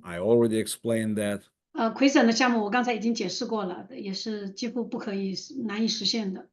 I already explained that. 魁省的项目我刚才已经解释过了，也是几乎难以实现的。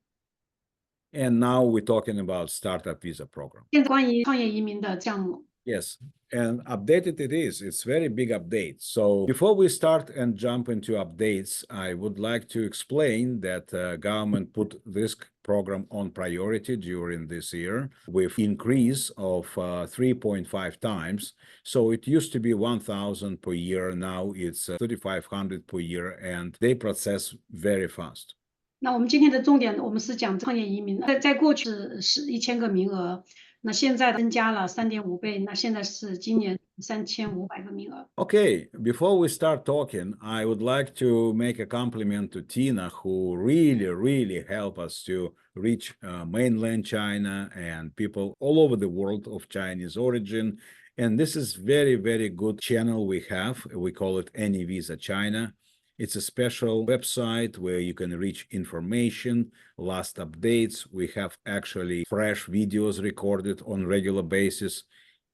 And now we're talking about startup visa program. 现在关于创业移民的项目。Yes, and updated it is. It's very big update. So before we start and jump into updates, I would like to explain that government put this program on priority during this year with increase of 3.5 times. So it used to be 1,000 per year. Now it's 3,500 per year, and they process very fast. 那我们今天的重点，我们是讲创业移民。在过去是1000个名额，那现在增加了3.5倍，那现在是今年3500个名额。Okay, before we start talking, I would like to make a compliment to Tina, who really helped us to reach mainland China and people all over the world of Chinese origin. And this is very good channel we have. We call it anyvisa China. It's a special website where you can reach information, last updates. We have actually fresh videos recorded on regular basis.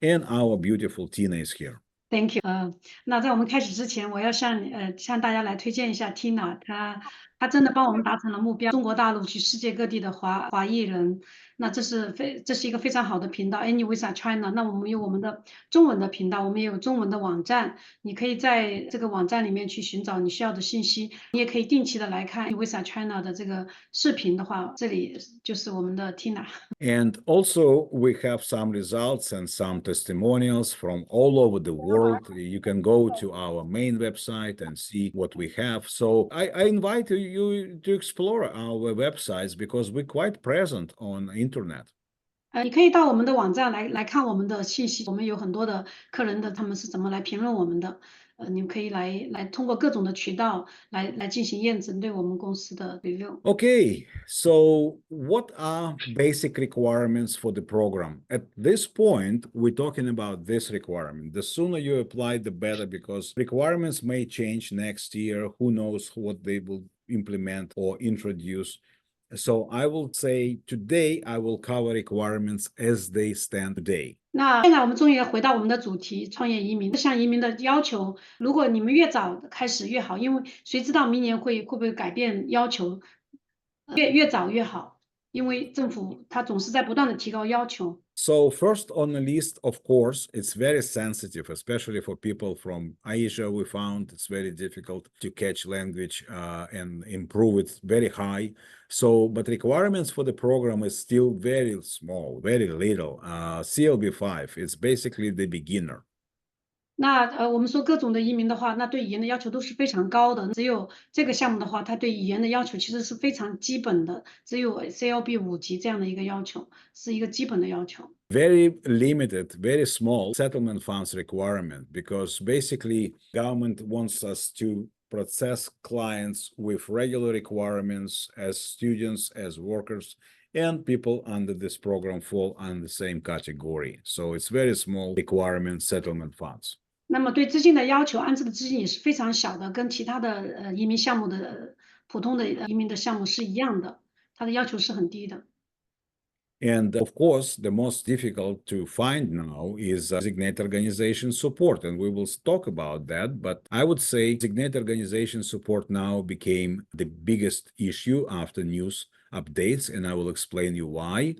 And our beautiful Tina is here. Thank you. 那在我们开始之前，我要向大家来推荐一下 Tina，她真的帮我们达成了目标，中国大陆去世界各地的华裔人。那这是一个非常好的频道 anyvisa China。那我们有我们的中文的频道，我们也有中文的网站，你可以在这个网站里面去寻找你需要的信息。你也可以定期的来看 anyvisa China 的这个视频的话，这里就是我们的 Tina。And also we have some results and some testimonials from all over the world. You can go to our main website and see what we have. So I invite you to explore our websites because we're quite present on internet. 你可以到我们的网站来看我们的信息，我们有很多的客人他们是怎么来评论我们的，你们可以来通过各种的渠道来进行验证对我们公司的 review。 Okay, so what are basic requirements for the program? At this point, we're talking about this requirement. The sooner you apply, the better, because requirements may change next year. Who knows what they will implement or introduce. So I will say today I will cover requirements as they stand today. 那现在我们终于回到我们的主题，创业移民。这项移民的要求，如果你们越早开始越好，因为谁知道明年会不会改变要求，越早越好，因为政府它总是在不断的提高要求。So first on the list, of course, it's very sensitive, especially for people from Asia. We found it's very difficult to catch language and improve it very high. So, but requirements for the program is still very small, very little. CLB5, it's basically the beginner. 那我们说各种的移民的话，那对语言的要求都是非常高的。只有这个项目的话，它对语言的要求其实是非常基本的，只有 CLB5级这样的一个要求，是一个基本的要求。Very limited, very small settlement funds requirement, because basically government wants us to process clients with regular requirements as students, as workers, and people under this program fall under the same category. So it's very small requirement settlement funds. 那么对资金的要求，安置的资金也是非常小的，跟其他的移民项目的普通的移民的项目是一样的，它的要求是很低的。And of course, the most difficult to find now is designated organization support, and we will talk about that. But I would say designated organization support now became the biggest issue after news updates, and I will explain you why.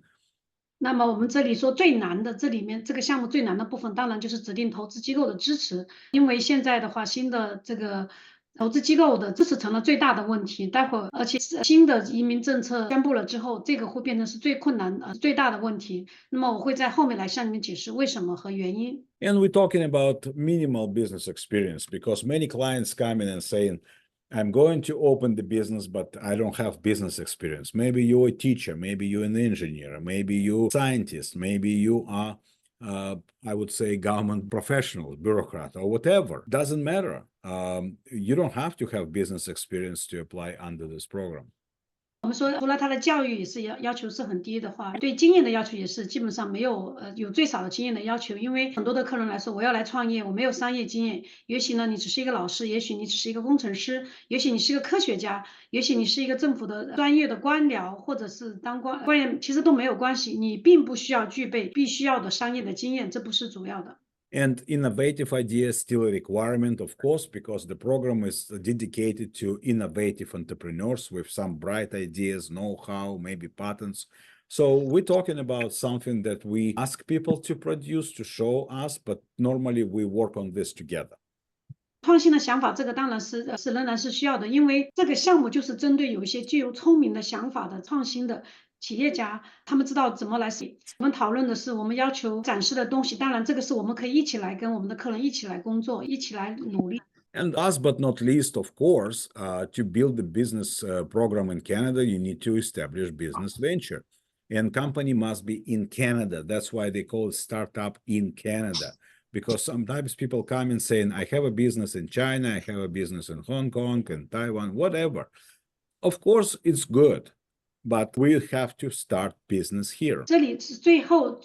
那么我们这里说最难的，这里面这个项目最难的部分，当然就是指定投资机构的支持，因为现在的话，新的这个投资机构的支持成了最大的问题。待会儿，而且新的移民政策宣布了之后，这个会变成是最困难最大的问题。那么我会在后面来向你们解释为什么和原因。And we're talking about minimal business experience because many clients come in and saying, I'm going to open the business, but I don't have business experience. Maybe you're a teacher, maybe you're an engineer, maybe you're a scientist, maybe you are, I would say, government professional, bureaucrat, or whatever. Doesn't matter. You don't have to have business experience to apply under this program. 我们说，除了他的教育也是要求是很低的话，对经验的要求也是基本上没有有最少的经验的要求。因为很多的客人来说，我要来创业，我没有商业经验。也许呢，你只是一个老师，也许你只是一个工程师，也许你是一个科学家，也许你是一个政府的专业的官僚，或者是当官员，其实都没有关系。你并不需要具备必须要的商业的经验，这不是主要的。And innovative ideas still a requirement, of course, because the program is dedicated to innovative entrepreneurs with some bright ideas, know-how, maybe patents. So we're talking about something that we ask people to produce, to show us, but normally we work on this together. 创新的想法，这个当然是仍然是需要的，因为这个项目就是针对有一些具有聪明的想法的创新的企业家，他们知道怎么来。我们讨论的是我们要求展示的东西，当然这个是我们可以一起来跟我们的客人一起来工作，一起来努力。And last but not least, of course, to build the business program in Canada, you need to establish business venture. And company must be in Canada. That's why they call it startup in Canada. Because sometimes people come and saying, I have a business in China, I have a business in Hong Kong and Taiwan, whatever. Of course, it's good, but we have to start business here. 这里是最后，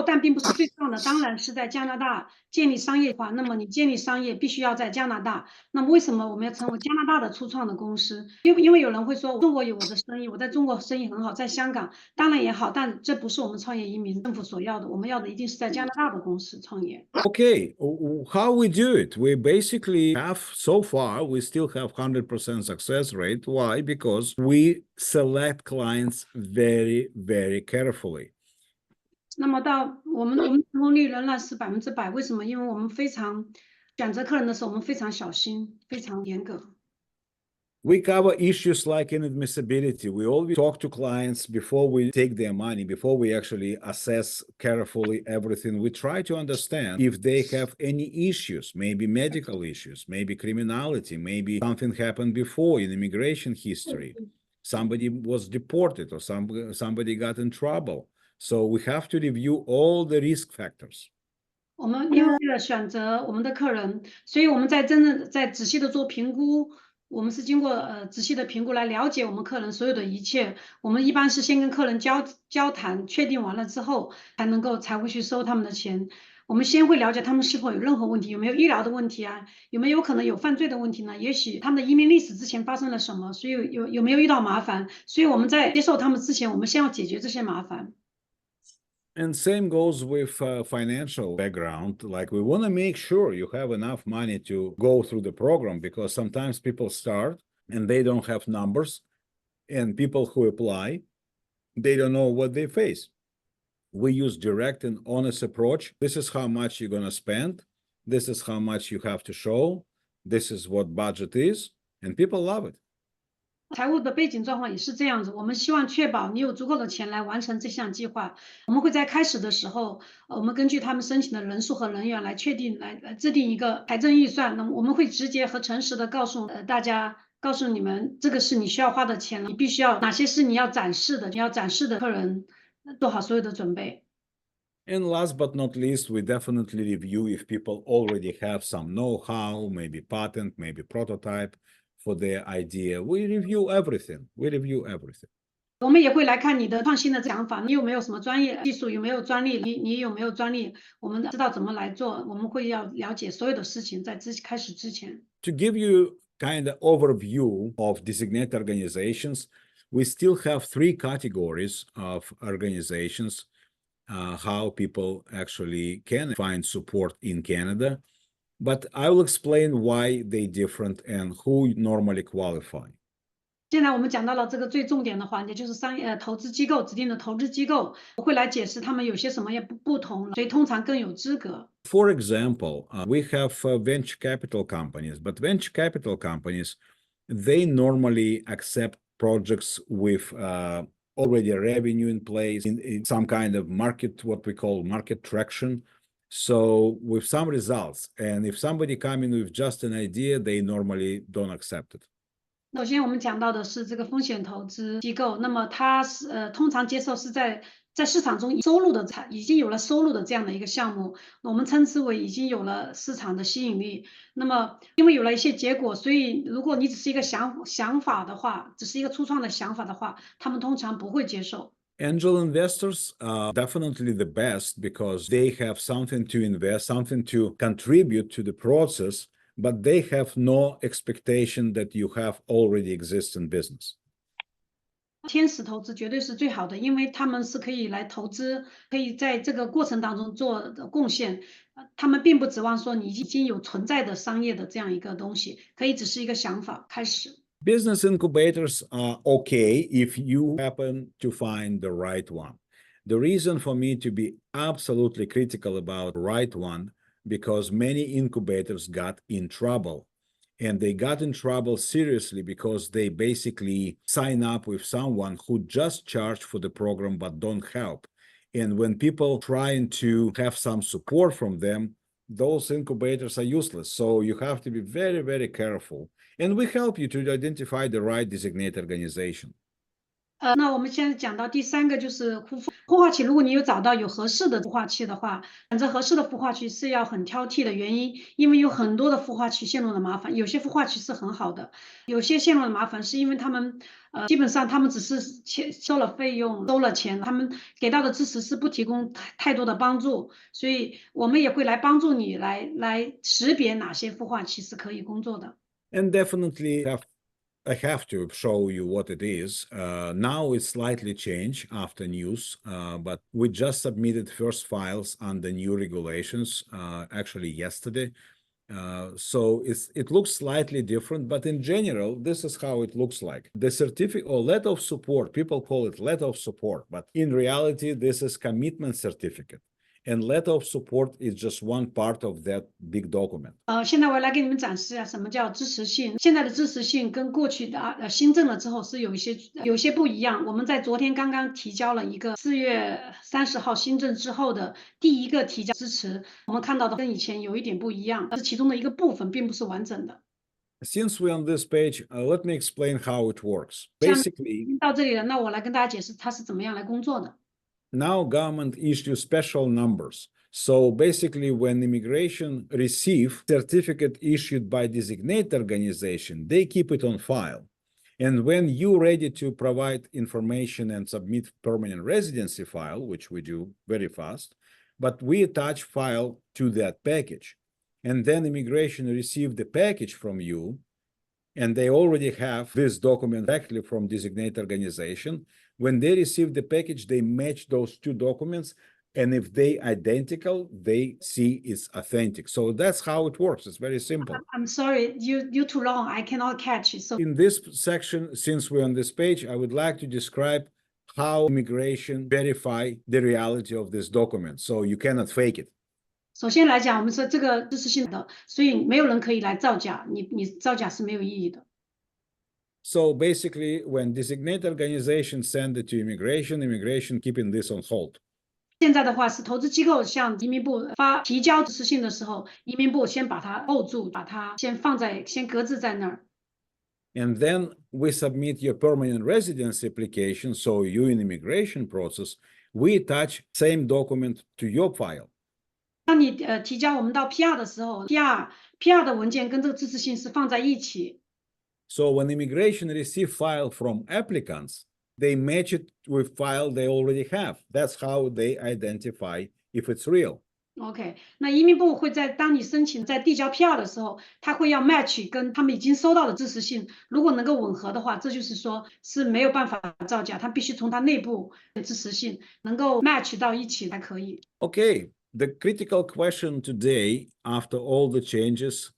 但并不是最重要的，当然是在加拿大建立商业化。那么你建立商业必须要在加拿大。那么为什么我们要成为加拿大的初创的公司？因为有人会说，中国有我的生意，我在中国生意很好，在香港当然也好，但这不是我们创业移民政府所要的。我们要的一定是在加拿大的公司创业。Okay, how we do it? We basically have, so far, we still have 100% success rate. Why? Because we select clients very, very carefully. 那么到我们成功率仍然是100%，为什么？因为我们非常选择客人的时候，我们非常小心，非常严格。We cover issues like inadmissibility. We always talk to clients before we take their money, before we actually assess carefully everything. We try to understand if they have any issues, maybe medical issues, maybe criminality, maybe something happened before in immigration history. Somebody was deported or somebody got in trouble. So we have to review all the risk factors. 我们因为为了选择我们的客人，所以我们真正在仔细的做评估。我们是经过仔细的评估来了解我们客人所有的一切。我们一般是先跟客人交谈，确定完了之后，才会去收他们的钱。我们先会了解他们是否有任何问题，有没有医疗的问题啊，有没有可能有犯罪的问题呢？也许他们的移民历史之前发生了什么，所以有没有遇到麻烦？所以我们在接受他们之前，我们先要解决这些麻烦。And same goes with financial background. Like we want to make sure you have enough money to go through the program, because sometimes people start and they don't have numbers, and people who apply, they don't know what they face. We use direct and honest approach. This is how much you're going to spend. This is how much you have to show. This is what budget is, and people love it. 财务的背景状况也是这样子，我们希望确保你有足够的钱来完成这项计划。我们会在开始的时候，我们根据他们申请的人数和人员来确定，来制定一个财政预算。那么我们会直接和诚实的告诉大家，告诉你们这个是你需要花的钱，你必须要哪些是你要展示的，你要展示的客人做好所有的准备。And last but not least, we definitely review if people already have some know-how, maybe patent, maybe prototype for their idea. We review everything. 我们也会来看你的创新的想法，你有没有什么专业技术，有没有专利，你有没有专利，我们知道怎么来做，我们会要了解所有的事情，在开始之前。To give you kind of overview of designated organizations, we still have 3 categories of organizations, how people actually can find support in Canada. But I will explain why they're different and who normally qualify. 现在我们讲到了这个最重点的环节，就是投资机构指定的投资机构，我会来解释他们有些什么也不同，所以通常更有资格。For example, we have venture capital companies, but venture capital companies, they normally accept projects with already a revenue in place, in some kind of market, what we call market traction. So with some results, and if somebody coming with just an idea, they normally don't accept it. 首先，我们讲到的是这个风险投资机构，那么它是通常接受是在市场中已经有了收入的这样的一个项目，我们称之为已经有了市场的吸引力。那么因为有了一些结果，所以如果你只是一个想法的话，只是一个初创的想法的话，他们通常不会接受。Angel investors are definitely the best because they have something to invest, something to contribute to the process, but they have no expectation that you have already existing business. 天使投资绝对是最好的，因为他们是可以来投资，可以在这个过程当中做贡献。他们并不指望说你已经有存在的商业的这样一个东西，可以只是一个想法开始。Business incubators are okay if you happen to find the right one. The reason for me to be absolutely critical about the right one, because many incubators got in trouble. And they got in trouble seriously because they basically sign up with someone who just charge for the program but don't help. And when people trying to have some support from them, those incubators are useless. So you have to be very, very careful. And we help you to identify the right designated organization. 那我们现在讲到第三个就是孵化器，如果你有找到有合适的孵化器的话，选择合适的孵化器是要很挑剔的原因，因为有很多的孵化器陷入了麻烦，有些孵化器是很好的，有些陷入了麻烦是因为他们基本上他们只是收了费用，收了钱，他们给到的支持是不提供太多的帮助，所以我们也会来帮助你来识别哪些孵化器是可以工作的。And definitely I have to show you what it is. Now it's slightly changed after news, but we just submitted first files on the new regulations actually yesterday. So it looks slightly different, but in general, this is how it looks like. The certificate or letter of support, people call it letter of support, but in reality, this is commitment certificate. And letter of support is just one part of that big document. 现在我来给你们展示一下什么叫支持性。现在的支持性跟过去的新政了之后是有一些不一样。我们在昨天刚刚提交了一个4月30号新政之后的第一个提交支持，我们看到的跟以前有一点不一样，是其中的一个部分，并不是完整的。Since we're on this page, let me explain how it works. Basically, 到这里了，那我来跟大家解释它是怎么样来工作的。now government issues special numbers. So basically, when immigration receive certificate issued by designated organization, they keep it on file. And when you're ready to provide information and submit permanent residency file, which we do very fast, but we attach file to that package. And then immigration receive the package from you, and they already have this document directly from designated organization. When they receive the package, they match those two documents, and if they identical, they see it's authentic. So that's how it works. It's very simple. I'm sorry, you too long. I cannot catch it. So in this section, since we're on this page, I would like to describe how immigration verify the reality of this document. So you cannot fake it. 首先来讲，我们说这个支持性的，所以没有人可以来造假，你造假是没有意义的。So basically, when designated organization send it to immigration keeping this on hold. 现在的话是投资机构向移民部提交支持信的时候，移民部先把它 hold 住，把它先搁置在那儿。And then we submit your permanent residency application. So you in immigration process, we attach same document to your file. 当你提交我们到 PR 的时候 ，PR 的文件跟这个支持信是放在一起。So when immigration receive file from applicants, they match it with file they already have. That's how they identify if it's real. OK， 那移民部会当你申请在递交 PR 的时候，他会要 match 跟他们已经收到的支持信，如果能够吻合的话，这就是说是没有办法造假，他必须从他内部的支持信能够 match 到一起才可以。Okay, the critical question today, after all the changes,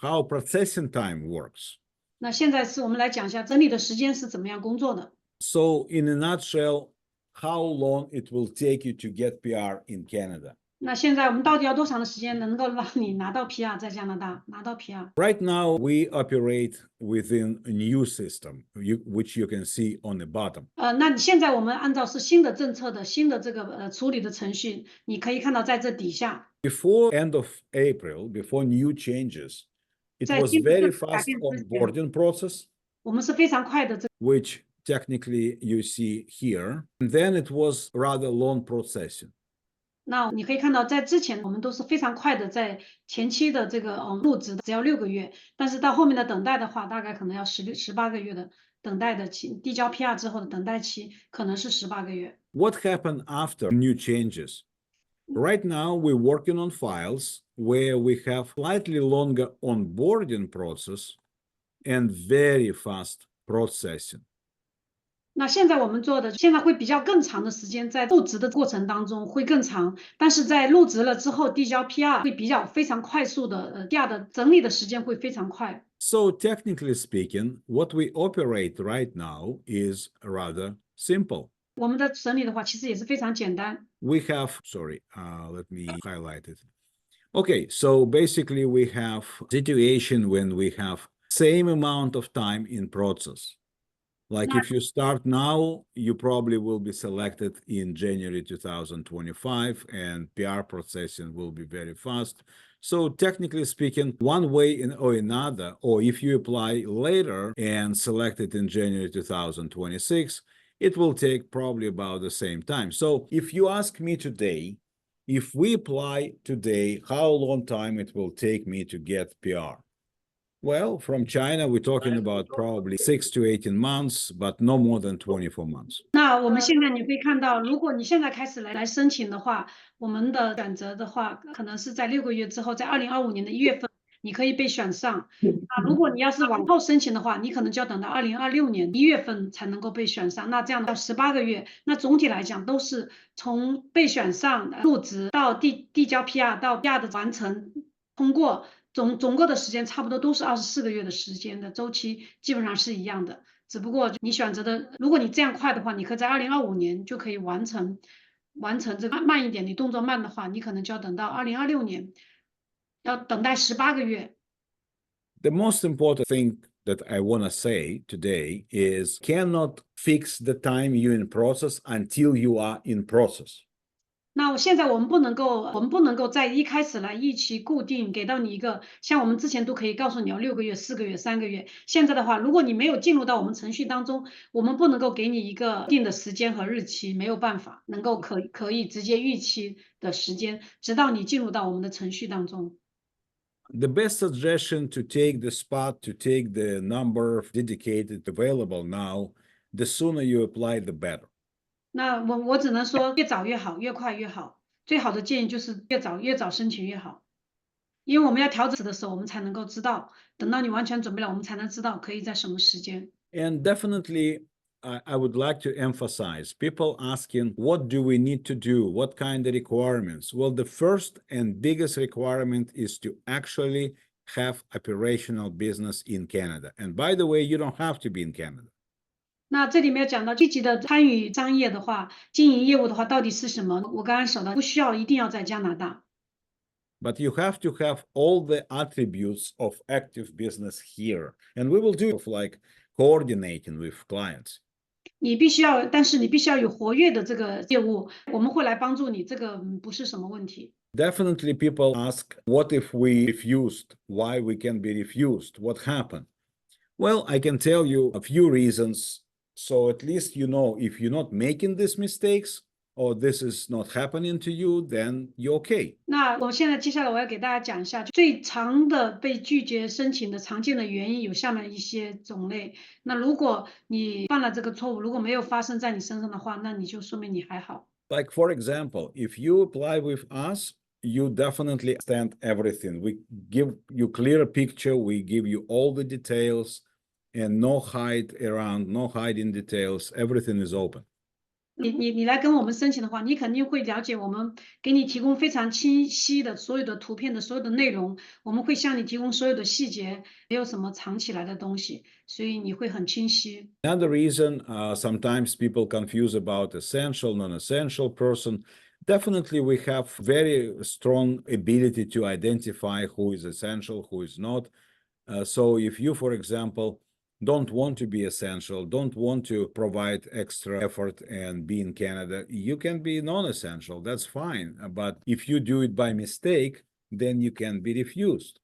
how processing time works. 那现在是我们来讲一下整理的时间是怎么样工作的。So in a nutshell, how long it will take you to get PR in Canada? 那现在我们到底要多长的时间能够让你拿到 PR 在加拿大拿到 PR？ Right now, we operate within a new system, which you can see on the bottom. 那现在我们按照是新的政策的新的这个处理的程序，你可以看到在这底下。Before end of April, before new changes, it was very fast onboarding process. 我们是非常快的which technically you see here. And then it was rather long processing. 那你可以看到，在之前我们都是非常快的，在前期的这个入职只要6个月，但是到后面的等待的话，大概可能要18个月的等待的期，递交 PR 之后的等待期可能是18个月。What happened after new changes? Right now, we're working on files where we have slightly longer onboarding process and very fast processing. 那现在我们做的，现在会比较更长的时间，在入职的过程当中会更长，但是在入职了之后递交 PR 会比较非常快速的，PR 的整理的时间会非常快。So technically speaking, what we operate right now is rather simple. 我们的整理的话，其实也是非常简单。We have, sorry, let me highlight it. Okay, so basically we have situation when we have same amount of time in process. Like if you start now, you probably will be selected in January 2025 and PR processing will be very fast. So technically speaking, one way or another, or if you apply later and select it in January 2026, it will take probably about the same time. So if you ask me today, if we apply today, how long time it will take me to get PR? Well, from China, we're talking about probably 6 to 18 months, but no more than 24 months. 那我们现在你会看到，如果你现在开始来申请的话，我们的选择的话，可能是在6个月之后，在2025年的1月份，你可以被选上。那如果你要是往后申请的话，你可能就要等到2026年1月份才能够被选上。那这样到18个月，那总体来讲都是从被选上、入职到递交 PR 到 PR 的完成通过，总个的时间差不多都是24个月的时间的周期，基本上是一样的。只不过你选择的，如果你这样快的话，你可以在2025年就可以完成这个慢一点，你动作慢的话，你可能就要等到2026年，要等待18个月。The most important thing that I want to say today is cannot fix the time you're in process until you are in process. 那现在我们不能够在一开始来一期固定给到你一个，像我们之前都可以告诉你要6个月、4个月、3个月。现在的话，如果你没有进入到我们程序当中，我们不能够给你一个定的时间和日期，没有办法能够可以直接预期的时间，直到你进入到我们的程序当中。The best suggestion to take the spot, to take the number of dedicated available now, the sooner you apply, the better. 那我只能说越早越好，越快越好。最好的建议就是越早申请越好，因为我们要调整的时候，我们才能够知道，等到你完全准备了，我们才能知道可以在什么时间。And definitely, I would like to emphasize people asking, what do we need to do? What kind of requirements? Well, the first and biggest requirement is to actually have operational business in Canada. And by the way, you don't have to be in Canada. 那这里面讲到积极的参与商业的话，经营业务的话，到底是什么？我刚刚说的，不需要一定要在加拿大。But you have to have all the attributes of active business here. And we will do like coordinating with clients. 但是你必须要有活跃的这个业务，我们会来帮助你，这个不是什么问题。Definitely people ask, what if we refused? Why we can be refused? What happened? Well, I can tell you a few reasons. So at least you know if you're not making these mistakes or this is not happening to you, then you're okay. 那我现在接下来我要给大家讲一下最常的被拒绝申请的常见的原因有下面一些种类。那如果你犯了这个错误，如果没有发生在你身上的话，那你就说明你还好。Like for example, if you apply with us, you definitely understand everything. We give you clear picture, we give you all the details and no hide around, no hiding details, everything is open. 你来跟我们申请的话，你肯定会了解我们给你提供非常清晰的所有的图片的所有的内容，我们会向你提供所有的细节，没有什么藏起来的东西，所以你会很清晰。Another reason, sometimes people confuse about essential, non-essential person. Definitely, we have very strong ability to identify who is essential, who is not. So if you, for example, don't want to be essential, don't want to provide extra effort and be in Canada, you can be non-essential, that's fine. But if you do it by mistake, then you can be refused.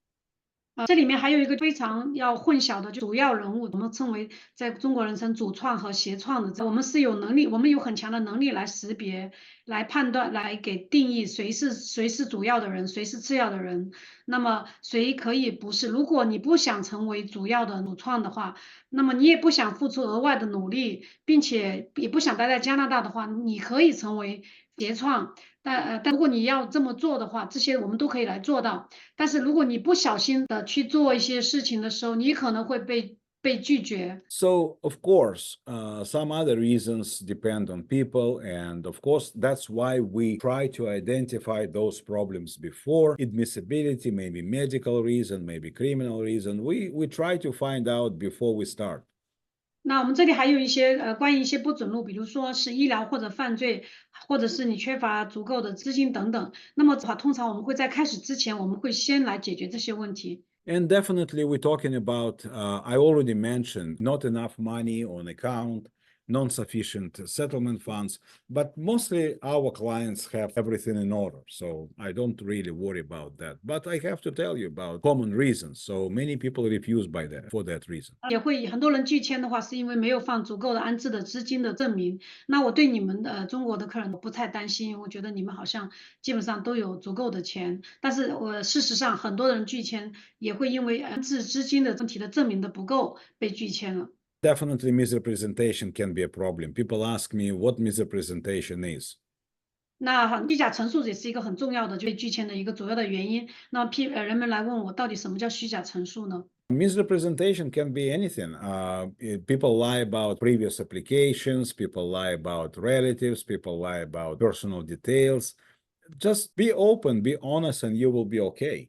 这里面还有一个非常要混淆的，就主要人物，我们称为在中国人称主创和协创的。我们是有能力，我们有很强的能力来识别、来判断、来给定义谁是主要的人，谁是次要的人。那么谁可以不是？如果你不想成为主要的主创的话，那么你也不想付出额外的努力，并且也不想待在加拿大的话，你可以成为协创。但如果你要这么做的话，这些我们都可以来做到。但是如果你不小心的去做一些事情的时候，你可能会被被拒绝。So, of course, some other reasons depend on people. And of course, that's why we try to identify those problems before admissibility, maybe medical reason, maybe criminal reason. We try to find out before we start. 那我们这里还有一些关于一些不准入，比如说是医疗或者犯罪，或者是你缺乏足够的资金等等。那么的话，通常我们会在开始之前，我们会先来解决这些问题。And definitely, we're talking about, I already mentioned, not enough money on account, non-sufficient settlement funds, but mostly our clients have everything in order. So I don't really worry about that. But I have to tell you about common reasons. So many people refuse for that reason. 也会很多人拒签的话，是因为没有放足够的安置的资金的证明。那我对你们中国的客人不太担心，我觉得你们好像基本上都有足够的钱。但是事实上，很多人拒签也会因为安置资金的问题的证明的不够被拒签了。Definitely, misrepresentation can be a problem. People ask me what misrepresentation is. 那虚假陈述也是一个很重要的被拒签的一个主要的原因。那人们来问我，到底什么叫虚假陈述呢？ Misrepresentation can be anything. People lie about previous applications, people lie about relatives, people lie about personal details. Just be open, be honest, and you will be okay.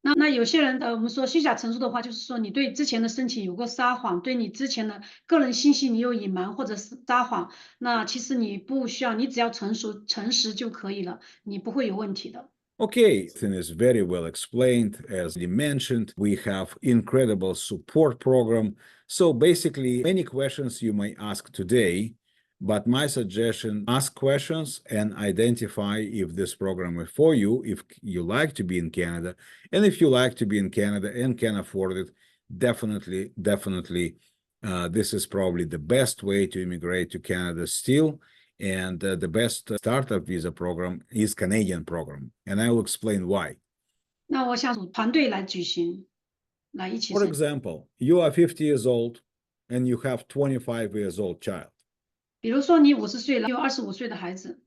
那有些人我们说虚假陈述的话，就是说你对之前的申请有过撒谎，对你之前的个人信息你有隐瞒或者是撒谎，那其实你不需要，你只要诚实就可以了，你不会有问题的。Okay, everything is very well explained. As you mentioned, we have incredible support program. So basically, any questions you may ask today, but my suggestion, ask questions and identify if this program is for you, if you like to be in Canada. And if you like to be in Canada and can afford it, definitely, this is probably the best way to immigrate to Canada still. And the best startup visa program is Canadian program. And I will explain why. 那我想组团队来举行，来一起 For 申。 example, you are 50 years old and you have 25 years old child. 比如说你50岁了，有25岁的孩子。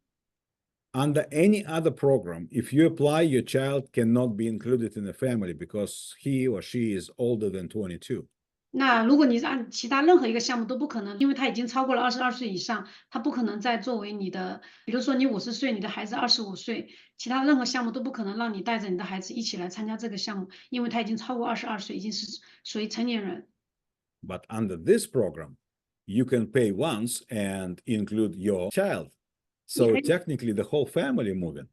Under any other program, if you apply, your child cannot be included in the family because he or she is older than 22. 那如果你是按其他任何一个项目都不可能，因为他已经超过了22岁以上，他不可能再作为你的，比如说你50岁，你的孩子25岁，其他任何项目都不可能让你带着你的孩子一起来参加这个项目，因为他已经超过22岁，已经是属于成年人。But under this program, you can pay once and include your child. So technically, the whole family moving.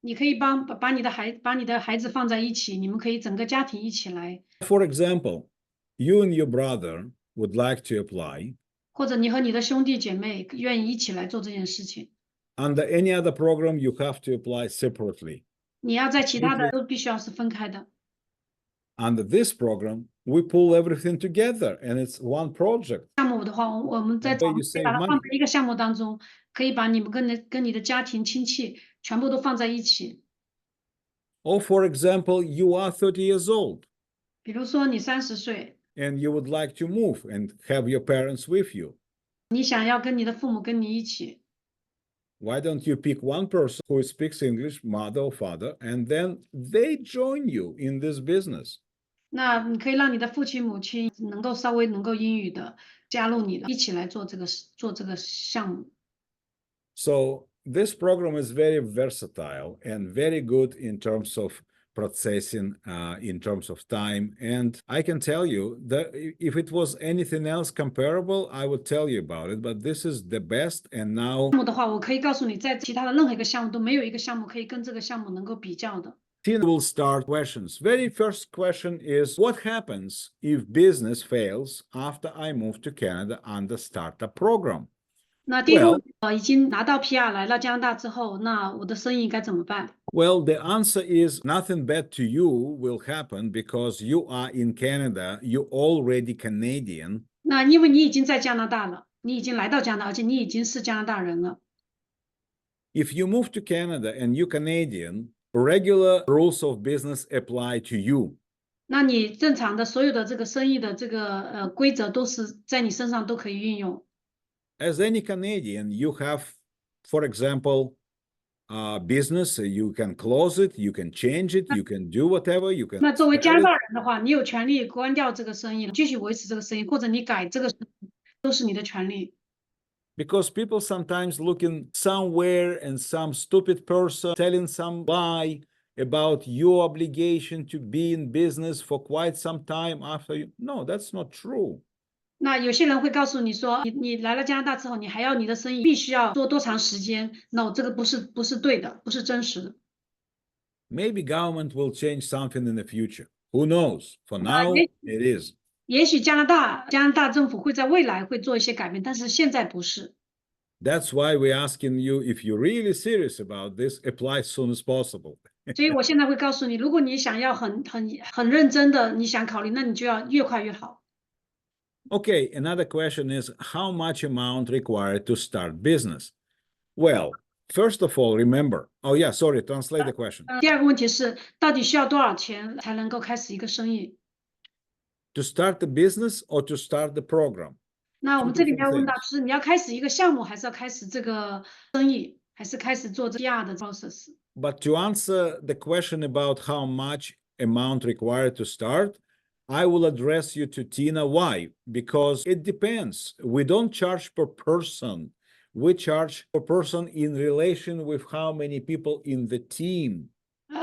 你可以把你的孩子放在一起，你们可以整个家庭一起来。 For example, you and your brother would like to apply. 或者你和你的兄弟姐妹愿意一起来做这件事情。 Under any other program, you have to apply separately. 你要在其他的都必须要是分开的。 Under this program, we pull everything together and it's one project. 项目的话，我们在可以把它放在一个项目当中，可以把你们跟你的家庭亲戚全部都放在一起。 Or for example, you are 30 years old. 比如说你30岁， and you would like to move and have your parents with you. 你想要跟你的父母跟你一起， Why don't you pick one person who speaks English, mother or father, and then they join you in this business? 那你可以让你的父亲母亲稍微能够英语的加入你的，一起来做这个项目。 So this program is very versatile and very good in terms of processing, in terms of time. And I can tell you that if it was anything else comparable, I would tell you about it. But this is the best. And now 项目的话，我可以告诉你，在其他的任何一个项目都没有一个项目可以跟这个项目能够比较的。 Tina will start questions. Very first question is, what happens if business fails after I move to Canada under startup program? 那第一个已经拿到 PR 来到加拿大之后，那我的生意该怎么办？ Well, the answer is nothing bad to you will happen because you are in Canada, you're already Canadian. 那因为你已经在加拿大了，你已经来到加拿大，而且你已经是加拿大人了。 If you move to Canada and you're Canadian, regular rules of business apply to you. 那你正常的所有的这个生意的这个规则都是在你身上都可以运用。 As any Canadian, you have, for example, business, you can close it, you can change it, you can do whatever, you can 那作为加 sell 拿大 it. 人的话，你有权利关掉这个生意，继续维持这个生意，或者你改这个生意，都是你的权利。Because people sometimes looking somewhere and some stupid person telling some lie about your obligation to be in business for quite some time after you. No, that's not true. 那有些人会告诉你说，你来了加拿大之后，你还要你的生意必须要做多长时间？No，这个不是对的，不是真实的。Maybe government will change something in the future. Who knows? For now, 也 it is. 也许加拿大政府会在未来会做一些改变，但是现在不是。That's why we're asking you, if you're really serious about this, apply as soon as possible. 所以我现在会告诉你，如果你想要很认真的，你想考虑，那你就要越快越好。Okay, another question is how much amount required to start business? Well, first of all, remember. Oh, yeah, sorry, translate the question. 第二个问题是，到底需要多少钱才能够开始一个生意？ To start the business or to start the program? 那我们 Two 这里 different 要问到， things. 就是你要开始一个项目，还是要开始这个生意，还是开始做这 PR 的 process？ But to answer the question about how much amount required to start, I will address you to Tina. Why? Because it depends. We don't charge per person. We charge per person in relation with how many people in the team.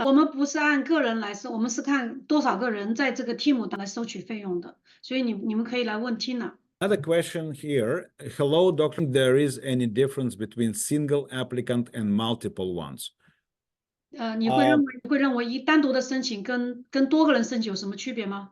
我们不是按个人来收，我们是看多少个人在这个 team 来收取费用的。所以你们可以来问 Tina。 Another question here. Hello, doctor. There is any difference between single applicant and multiple ones? 你会认为单独的申请跟多个人申请有什么区别吗？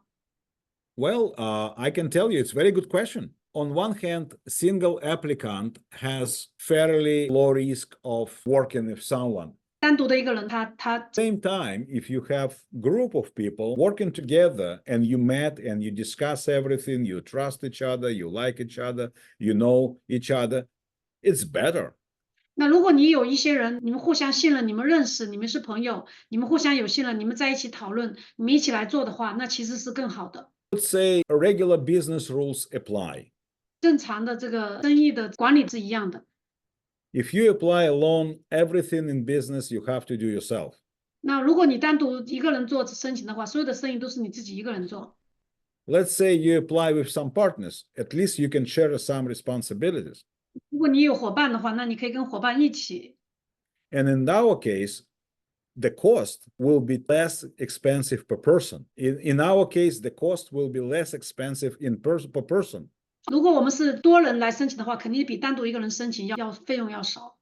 Well, I can tell you, it's a very good question. On one hand, single applicant has fairly low risk of working with someone. 单独的一个人他 Same time, if you have group of people working together and you met and you discuss everything, you trust each other, you like each other, you know each other, it's better. 那如果你有一些人，你们互相信任，你们认识，你们是朋友，你们互相有信任，你们在一起讨论，你们一起来做的话，那其实是更好的。Let's say regular business rules apply. 正常的这个生意的管理是一样的。 If you apply alone, everything in business you have to do yourself. 那如果你单独一个人做申请的话，所有的生意都是你自己一个人做。 Let's say you apply with some partners. At least you can share some responsibilities. 如果你有伙伴的话，那你可以跟伙伴一起。 And in our case, the cost will be less expensive per person. In our case, the cost will be less expensive per person. 如果我们是多人来申请的话，肯定比单独一个人申请要费用要少。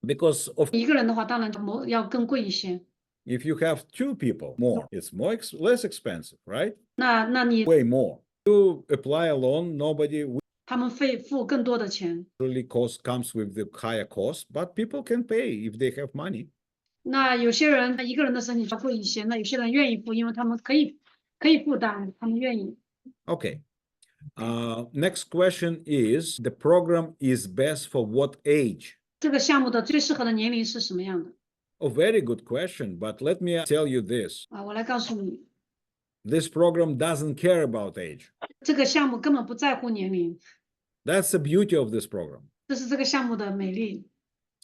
Because of 一个人的话，当然要更贵一些。 if you have two people more, it's less expensive, right? 那你 Way more. You apply alone, nobody will 他们付更多的钱。 really comes with the higher cost, but people can pay if they have money. 那有些人一个人的申请要贵一些，那有些人愿意付，因为他们可以负担，他们愿意。 Okay. Next question is, the program is best for what age? 这个项目的最适合的年龄是什么样的？ A very good question, but let me tell you this. 我来告诉你， This program doesn't care about age. 这个项目根本不在乎年龄， That's the beauty of this program. 这是这个项目的美丽。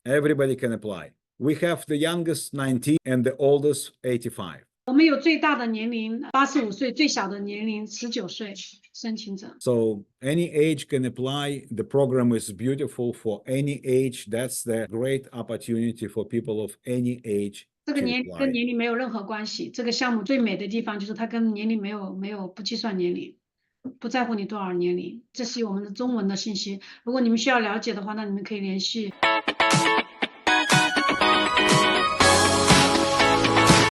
Everybody can apply. We have the youngest 19 and the oldest 85. 我们有最大的年龄85岁，最小的年龄19岁申请者。 So any age can apply. The program is beautiful for any age. That's the great opportunity for people of any age 这 to 个跟 apply. 年龄没有任何关系。这个项目最美的地方就是它跟年龄没有不计算年龄，不在乎你多少年龄。这是我们的中文的信息。如果你们需要了解的话，那你们可以联系。